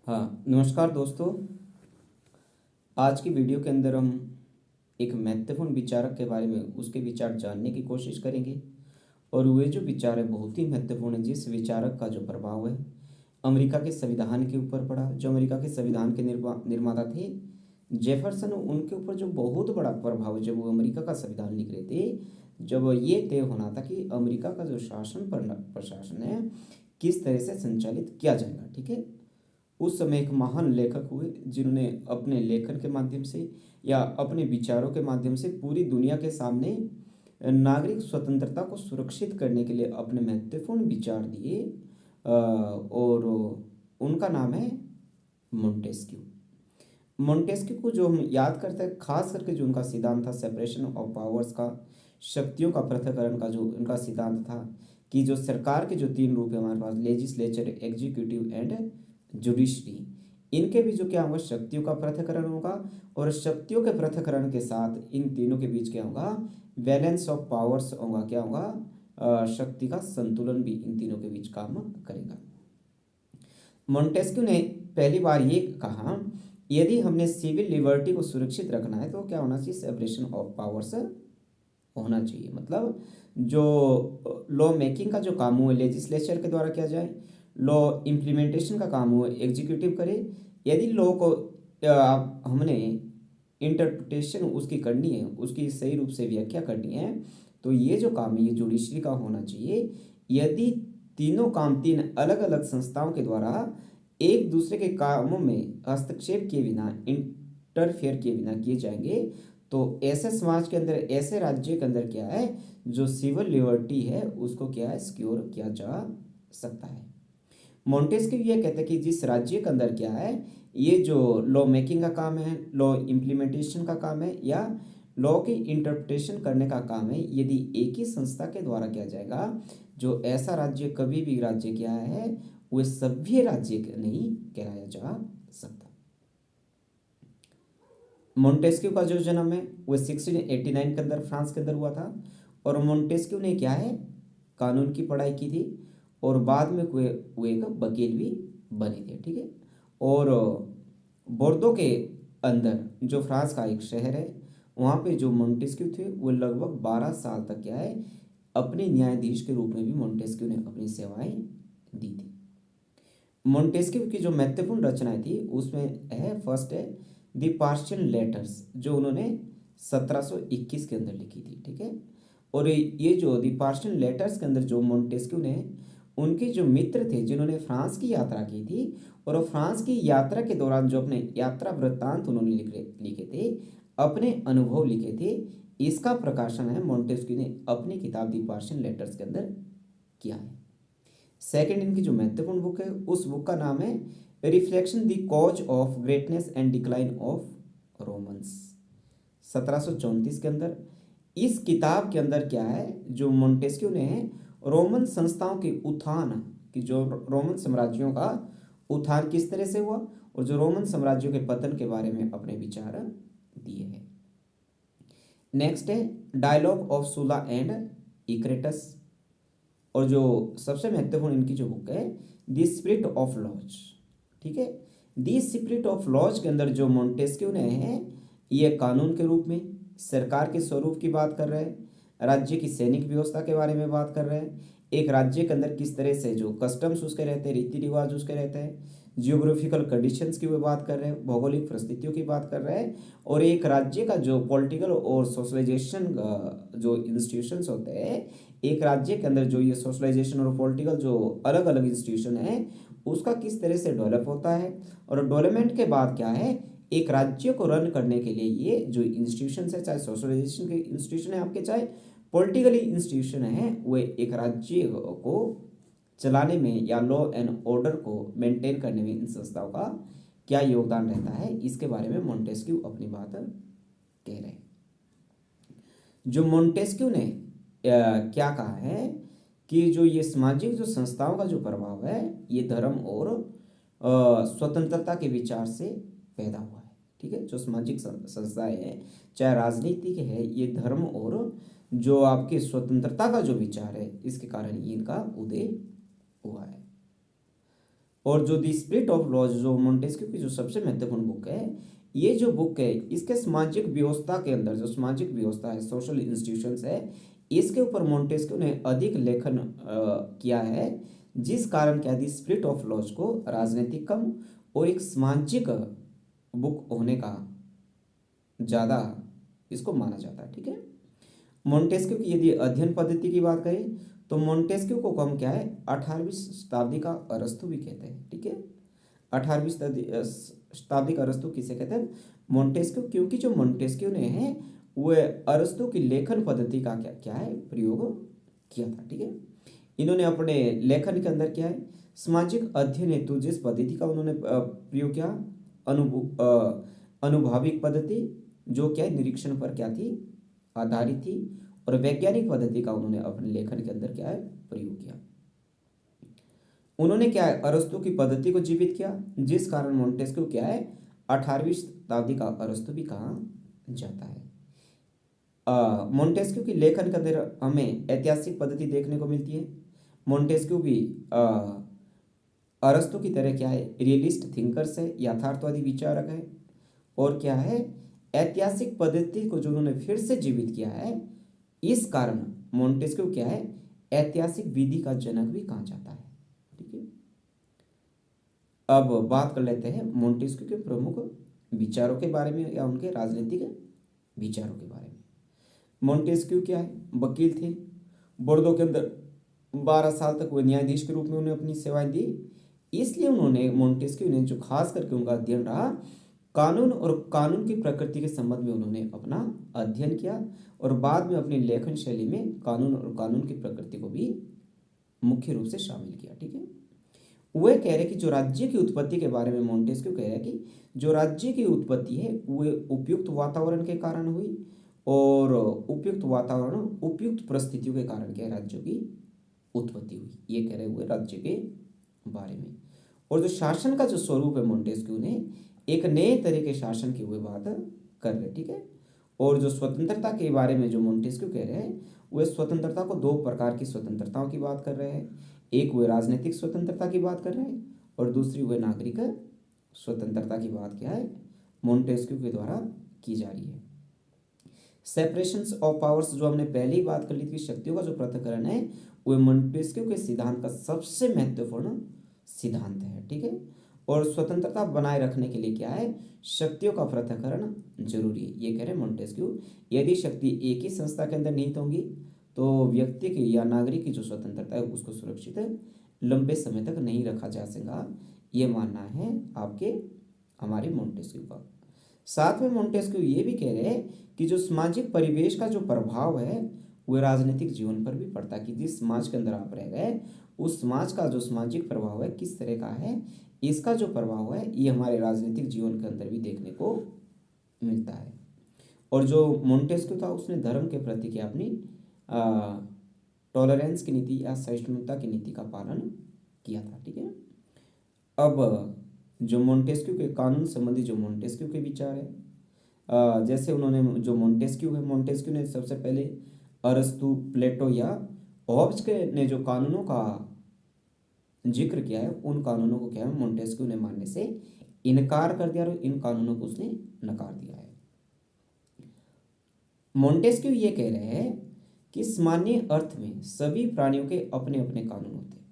हाँ, नमस्कार दोस्तों। आज की वीडियो के अंदर हम एक महत्वपूर्ण विचारक के बारे में उसके विचार जानने की कोशिश करेंगे। और वे जो विचार है बहुत ही महत्वपूर्ण है। जिस विचारक का जो प्रभाव है अमेरिका के संविधान के ऊपर पड़ा, जो अमेरिका के संविधान के निर्माता थे जेफरसन, उनके ऊपर जो बहुत बड़ा प्रभाव है। जब वो अमेरिका का संविधान लिख रहे थे, जब ये तय होना था कि अमेरिका का जो शासन प्रशासन है किस तरह से संचालित किया जाएगा, ठीक है। उस समय एक महान लेखक हुए जिन्होंने अपने लेखन के माध्यम से या अपने विचारों के माध्यम से पूरी दुनिया के सामने नागरिक स्वतंत्रता को सुरक्षित करने के लिए अपने महत्वपूर्ण विचार दिए। और उनका नाम है मोंटेस्क्यू। मोंटेस्क्यू को जो हम याद करते हैं, खास करके जो उनका सिद्धांत था सेपरेशन ऑफ पावर्स का, शक्तियों का पृथक्करण का जो उनका सिद्धांत था कि जो सरकार के जो तीन रूप है हमारे पास, लेजिस्लेचर, एग्जीक्यूटिव एंड जुडिशरी, इनके भी जो क्या होगा, शक्तियों का पृथक्करण होगा। और शक्तियों के पृथक्करण के साथ इन तीनों के बीच क्या होगा, बैलेंस ऑफ पावर्स होगा। क्या होगा, शक्ति का संतुलन भी इन तीनों के बीच काम करेगा। मोंटेस्क्यू ने पहली बार ये कहा, यदि हमने सिविल लिबर्टी को सुरक्षित रखना है तो क्या होना चाहिए, सेपरेशन ऑफ पावर्स होना चाहिए। मतलब जो लॉ मेकिंग का जो काम हुआ लेजिस्लेचर के द्वारा किया जाए, लॉ इम्प्लीमेंटेशन का काम हुआ एग्जीक्यूटिव करे। यदि लॉ को हमने इंटरप्रिटेशन उसकी करनी है, उसकी सही रूप से व्याख्या करनी है, तो ये जो काम है ये जुडिशरी का होना चाहिए। यदि तीनों काम तीन अलग अलग संस्थाओं के द्वारा एक दूसरे के कामों में हस्तक्षेप किए बिना, इंटरफेयर किए बिना किए जाएंगे, तो ऐसे समाज के अंदर, ऐसे राज्य के अंदर क्या है, जो सिविल लिबर्टी है उसको क्या है, सिक्योर किया जा सकता है। मोंटेस्क्यू ये कहते हैं कि जिस राज्य के अंदर क्या है, ये जो लॉ मेकिंग का काम है, लॉ इम्प्लीमेंटेशन का काम है, या लॉ की इंटरप्रिटेशन करने का काम है, यदि एक ही संस्था के द्वारा किया जाएगा, जो ऐसा राज्य कभी भी राज्य क्या है, वह सभ्य राज्य नहीं कहलाया जा सकता। मोंटेस्क्यू का जो जन्म है वह 1689 के अंदर फ्रांस के अंदर हुआ था। और मोंटेस्क्यू ने क्या है, कानून की पढ़ाई की थी और बाद में वो एक वकील भी बने थे, ठीक है। और बोर्दो के अंदर जो फ्रांस का एक शहर है, वहाँ पे जो मोंटेस्क्यू थे वो लगभग 12 साल तक क्या है, अपने न्यायाधीश के रूप में भी मोंटेस्क्यू ने अपनी सेवाएं दी थी। मोंटेस्क्यू की जो महत्वपूर्ण रचनाएं थी उसमें है, फर्स्ट है द पार्शियल लेटर्स, जो उन्होंने 1721 के अंदर लिखी थी, ठीक है। और ये जो द पार्शियल लेटर्स के अंदर जो मोंटेस्क्यू ने, उनके जो मित्र थे जिन्होंने फ्रांस की यात्रा की थी, और फ्रांस की यात्रा के दौरान जो अपने यात्रा वृत्तांत उन्होंने लिखे थे, अपने अनुभव लिखे थे, इसका प्रकाशन है मोंटेस्क्यू ने अपनी किताब द पार्शियल लेटर्स के अंदर किया है। सेकंड इनकी जो महत्वपूर्ण बुक है, उस बुक का नाम है reflection the cause of greatness and decline of Romans, 1734 के अंदर। इस किताब के अंदर क्या है, जो मोंटेस्क्यू ने रोमन संस्थाओं के उत्थान की, जो रोमन साम्राज्यों का उत्थान किस तरह से हुआ और जो रोमन साम्राज्यों के पतन के बारे में अपने विचार दिए हैं। नेक्स्ट है डायलॉग ऑफ सुला एंड इक्रेटस। और जो सबसे महत्वपूर्ण इनकी जो बुक है, द स्पिरिट ऑफ लॉज, ठीक है। द स्पिरिट ऑफ लॉज के अंदर जो मोंटेस्क्यू ने है, ये कानून के रूप में सरकार के स्वरूप की बात कर रहे हैं, राज्य की सैनिक व्यवस्था के बारे में बात कर रहे हैं, एक राज्य के अंदर किस तरह से जो कस्टम्स उसके रहते हैं, रीति रिवाज उसके रहते हैं, जियोग्राफिकल कंडीशंस की वो बात कर रहे हैं, भौगोलिक परिस्थितियों की बात कर रहे हैं, और एक राज्य का जो पॉलिटिकल और सोशलाइजेशन जो इंस्टीट्यूशंस होते हैं, एक राज्य के अंदर जो ये सोशलाइजेशन और पॉलिटिकल जो अलग अलग इंस्टीट्यूशन है उसका किस तरह से डेवलप होता है, और डेवलपमेंट के बाद क्या है, एक राज्य को रन करने के लिए ये जो इंस्टीट्यूशन है, चाहे सोशलाइजेशन के इंस्टीट्यूशन है आपके, चाहे पॉलिटिकली इंस्टीट्यूशन है, वो एक राज्य को चलाने में या लॉ एंड ऑर्डर को मेंटेन करने में इन संस्थाओं का क्या योगदान रहता है, इसके बारे में मोंटेस्क्यू अपनी बात कह रहे हैं। जो मोंटेस्क्यू ने क्या कहा है कि जो ये सामाजिक जो संस्थाओं का जो प्रभाव है, ये धर्म और स्वतंत्रता के विचार से पैदा हुआ है, ठीक है। जो सामाजिक संस्थाएं हैं, चाहे राजनीतिक है, ये धर्म और जो आपके स्वतंत्रता का जो विचार है, इसके कारण ये इनका उदय हुआ है। और जो दी स्पिरिट ऑफ लॉज जो मोंटेस्क्यू की जो सबसे महत्वपूर्ण बुक है, ये जो बुक है इसके सामाजिक व्यवस्था के अंदर जो सामाजिक व्यवस्था है, सोशल इंस्टीट्यूशंस है, इसके ऊपर मोंटेस्क्यू ने अधिक लेखन किया है, जिस कारण क्या दी स्पिरिट ऑफ लॉज को राजनीतिक कम और एक सामाजिक बुक होने का ज़्यादा इसको माना जाता है। ठीक है, मोंटेस्क्यू की यदि अध्ययन पद्धति की बात करें तो मोंटेस्क्यू को हम क्या है 18वीं शताब्दी का अरस्तु भी कहते हैं। ठीक है, 18वीं शताब्दी का अरस्तु किसे कहते हैं? मोंटेस्क्यू, क्योंकि जो मोंटेस्क्यू ने है वह अरस्तु की लेखन पद्धति का क्या क्या है प्रयोग किया था। ठीक है, इन्होंने अपने लेखन के अंदर क्या है सामाजिक अध्ययन हेतु जिस पद्धति का उन्होंने प्रयोग किया, अनुभाविक पद्धति जो क्या है निरीक्षण पर क्या थी आधारित थी, और वैज्ञानिक पद्धति का उन्होंने अपने लेखन के अंदर क्या है प्रयोग किया। उन्होंने क्या है अरस्तु की पद्धति को जीवित किया, जिस कारण मोंटेस्क्यू क्या है 18वीं शताब्दी का अरस्तु भी कहा जाता है। मोंटेस्क्यू की लेखन के अंदर हमें ऐतिहासिक पद्धति देखने को मिलती है। मोंटेस्क्यू भी अरस्तु की तरह क्या है रियलिस्ट थिंकर्स है, यथार्थवादी विचारक है, और क्या है ऐतिहासिक पद्धति को जो उन्होंने फिर से जीवित किया है, इस कारण मोंटेस्क्यू क्या है ऐतिहासिक विधि का जनक भी कहा जाता है। ठीक है, अब बात कर लेते हैं मोंटेस्क्यू के प्रमुख विचारों के बारे में या उनके राजनीतिक विचारों के बारे में। मोंटेस्क्यू क्या है वकील थे, बोर्डो के अंदर 12 साल तक वो न्यायाधीश के रूप में उन्हें अपनी सेवाएं दी, इसलिए उन्होंने मोंटेस्क्यू ने जो खास करके उनका अध्ययन रहा कानून और कानून की प्रकृति के संबंध में उन्होंने अपना अध्ययन किया, और बाद में अपनी लेखन शैली में कानून और कानून की प्रकृति को भी मुख्य रूप से शामिल किया। ठीक है, वह कह रहे कि जो राज्य की उत्पत्ति के बारे में मोंटेस्क्यू कह रहे हैं कि जो राज्य की उत्पत्ति है वह उपयुक्त वातावरण के कारण हुई, और उपयुक्त वातावरण उपयुक्त परिस्थितियों के कारण क्या राज्यों की उत्पत्ति हुई, ये कह रहे हुए राज्य के बारे में। और जो शासन का जो स्वरूप है मोंटेस्क्यू ने एक नए तरह के शासन की हुए बात कर रहे। ठीक है, और जो स्वतंत्रता के बारे में जो मोंटेस्क्यू कह रहे हैं वह स्वतंत्रता को दो प्रकार की स्वतंत्रताओं की बात कर रहे हैं, एक वे राजनीतिक स्वतंत्रता की बात कर रहे हैं और दूसरी वे नागरिक स्वतंत्रता की बात क्या है मोंटेस्क्यू के द्वारा की जा रही है। सेपरेशंस ऑफ पावर्स जो हमने पहले ही बात कर ली थी, शक्तियों का जो पृथक्करण है वह मोंटेस्क्यू के सिद्धांत का सबसे महत्वपूर्ण सिद्धांत है। ठीक है, और स्वतंत्रता बनाए रखने के लिए क्या है शक्तियों का पृथक्करण जरूरी है, ये कह रहे हैं मोंटेस्क्यू। यदि शक्ति एक ही संस्था के अंदर निहित होंगी तो व्यक्ति की या नागरिक की जो स्वतंत्रता है उसको सुरक्षित लंबे समय तक नहीं रखा जा सकेगा, ये मानना है आपके हमारे मोंटेस्क्यू का। साथ में मोंटेस्क्यू ये भी कह रहे हैं कि जो सामाजिक परिवेश का जो प्रभाव है वह राजनीतिक जीवन पर भी पड़ता है, कि जिस समाज के अंदर आप रह गए उस समाज का जो सामाजिक प्रभाव है किस तरह का है, इसका जो प्रभाव है ये हमारे राजनीतिक जीवन के अंदर भी देखने को मिलता है। और जो मोंटेस्क्यू था उसने धर्म के प्रति क्या अपनी टॉलरेंस की नीति या सहिष्णुता की नीति का पालन किया था। ठीक है, अब जो मोंटेस्क्यू के कानून संबंधी जो मोंटेस्क्यू के विचार है, जैसे उन्होंने जो मोंटेस्क्यू ने सबसे पहले अरस्तु, प्लेटो या हॉब्स के ने जो कानूनों का जिक्र किया है उन कानूनों को क्या है मोंटेस्क्यू ने मानने से इनकार कर दिया और इन कानूनों को उसने नकार दिया है। मोंटेस्क्यू ये कह रहे हैं कि सामान्य अर्थ में सभी प्राणियों के अपने अपने कानून होते हैं।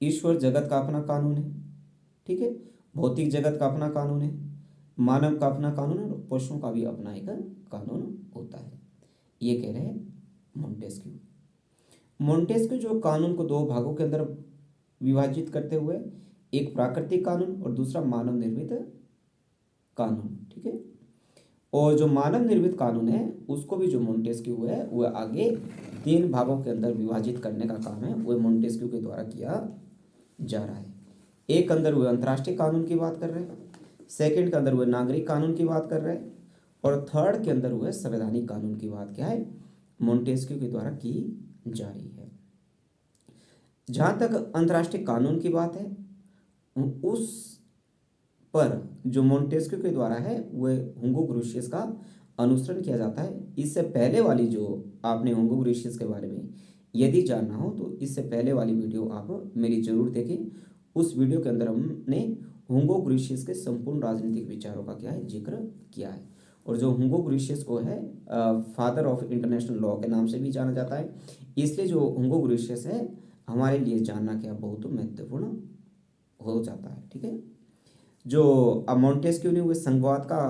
ईश्वर जगत का अपना कानून है, ठीक है, भौतिक जगत का अपना कानून है, मानव का अपना कानून है और पशुओं का भी अपना एक कानून होता है, ये कह रहे हैं मोंटेस्क्यू। मोंटेस्क्यू जो कानून को दो भागों के अंदर विभाजित करते हुए एक प्राकृतिक कानून और दूसरा मानव निर्मित कानून, ठीक है, और जो मानव निर्मित कानून है उसको भी जो मोंटेस्क्यू है वह आगे 3 भागों के अंदर विभाजित करने का काम है वह मोंटेस्क्यू के द्वारा किया जा रहा है। एक अंदर वह अंतर्राष्ट्रीय कानून की बात कर रहे हैं, सेकंड के अंदर वह नागरिक कानून की बात कर रहे हैं, और थर्ड के अंदर वह संवैधानिक कानून की बात क्या है मोंटेस्क्यू के द्वारा की जा रही है। जहाँ तक अंतर्राष्ट्रीय कानून की बात है उस पर जो मोंटेस्क्यू के द्वारा है वह हुगो ग्रुशियस का अनुसरण किया जाता है। इससे पहले वाली जो आपने हुगो ग्रुशियस के बारे में यदि जानना हो तो इससे पहले वाली वीडियो आप मेरी जरूर देखें, उस वीडियो के अंदर हमने हुगो ग्रीशियस के संपूर्ण राजनीतिक विचारों का क्या है जिक्र किया है। और जो हुगो ग्रीशियस को है फादर ऑफ इंटरनेशनल लॉ के नाम से भी जाना जाता है, इसलिए जो हुगो ग्रीशियस है हमारे लिए जानना क्या बहुत महत्वपूर्ण हो जाता है। ठीक है, जो अब मोंटेस्क्यू ने वो संघवाद का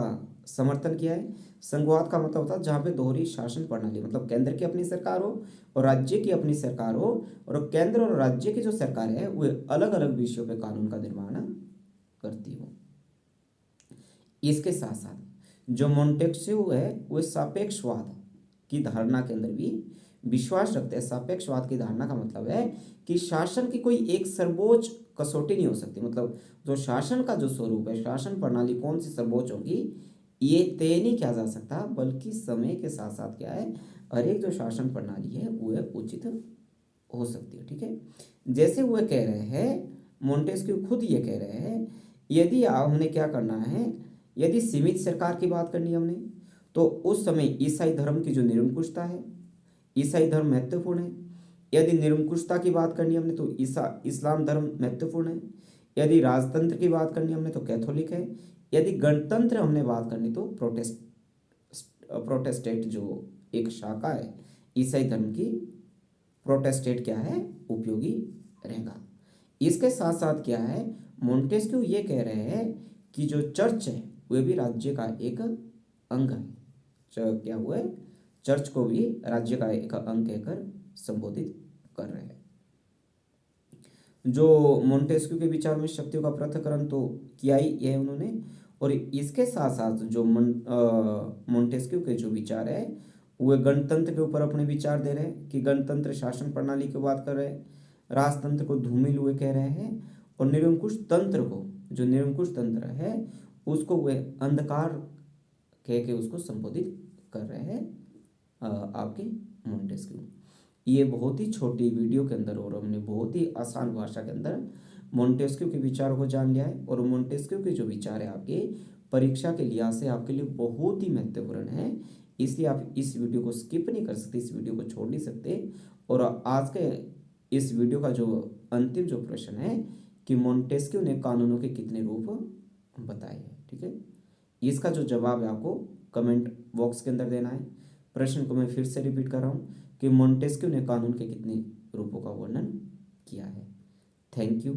समर्थन किया है। संघवाद का मतलब होता है जहाँ पे दोहरी शासन प्रणाली, मतलब केंद्र की अपनी सरकार हो और राज्य की अपनी सरकार हो, और केंद्र और राज्य की जो सरकार है वो अलग अलग विषयों पे कानून का निर्माण करती हो। इसके साथ साथ जो मोंटेस्क्यू है वो सापेक्षवाद की धारणा के अंदर भी विश्वास रखते हैं। सापेक्षवाद की धारणा का मतलब है कि शासन की कोई एक सर्वोच्च कसौटी नहीं हो सकती, मतलब जो शासन का जो स्वरूप है, शासन प्रणाली कौन सी सर्वोच्च होगी ये तय नहीं किया जा सकता, बल्कि समय के साथ साथ क्या है हर एक जो शासन प्रणाली है वो उचित हो सकती है। ठीक है, जैसे वो कह रहे हैं, मोंटेस्क्यू खुद ये कह रहे हैं, यदि हमने क्या करना है, यदि सीमित सरकार की बात करनी है हमने, तो उस समय ईसाई धर्म की जो निरंकुशता है, ईसाई धर्म महत्वपूर्ण है। यदि निरंकुशता की बात करनी है हमने तो इस्लाम धर्म महत्वपूर्ण है। यदि राजतंत्र की बात करनी है हमने तो कैथोलिक है। यदि गणतंत्र हमने बात करनी तो प्रोटेस्टेंट जो एक शाखा है ईसाई धर्म की, प्रोटेस्टेंट क्या है उपयोगी रहेगा। इसके साथ साथ क्या है, मोंटेस्क्यू ये कह रहे हैं कि जो चर्च है वह भी राज्य का एक अंग है। क्या हुआ है, चर्च को भी राज्य का एक अंग कहकर संबोधित कर रहे हैं। जो मोंटेस्क्यू के विचार में शक्तियों का पृथक्करण तो किया ही है उन्होंने, और इसके साथ साथ जो मोंटेस्क्यू के जो विचार है वो गणतंत्र के ऊपर अपने विचार दे रहे हैं कि गणतंत्र शासन प्रणाली की बात कर रहे हैं, राजतंत्र को धूमिल हुए कह रहे हैं, और निरंकुश तंत्र को, जो निरंकुश तंत्र है उसको वे अंधकार कह के उसको संबोधित कर रहे हैं आपके मोंटेस्क्यू। ये बहुत ही छोटी वीडियो के अंदर और हमने बहुत ही आसान भाषा के अंदर मोंटेस्क्यू के विचारों को जान लिया है, और मोंटेस्क्यू के जो विचार है आपके परीक्षा के लिहाज से आपके लिए बहुत ही महत्वपूर्ण है, इसलिए आप इस वीडियो को स्किप नहीं कर सकते, इस वीडियो को छोड़ नहीं सकते। और आज के इस वीडियो का जो अंतिम जो प्रश्न है कि मोंटेस्क्यू ने कानूनों के कितने रूप बताए हैं, ठीक है, इसका जो जवाब है आपको कमेंट बॉक्स के अंदर देना है। प्रश्न को मैं फिर से रिपीट कर रहा हूँ कि मोंटेस्क्यू ने कानून के कितने रूपों का वर्णन किया है। Thank you.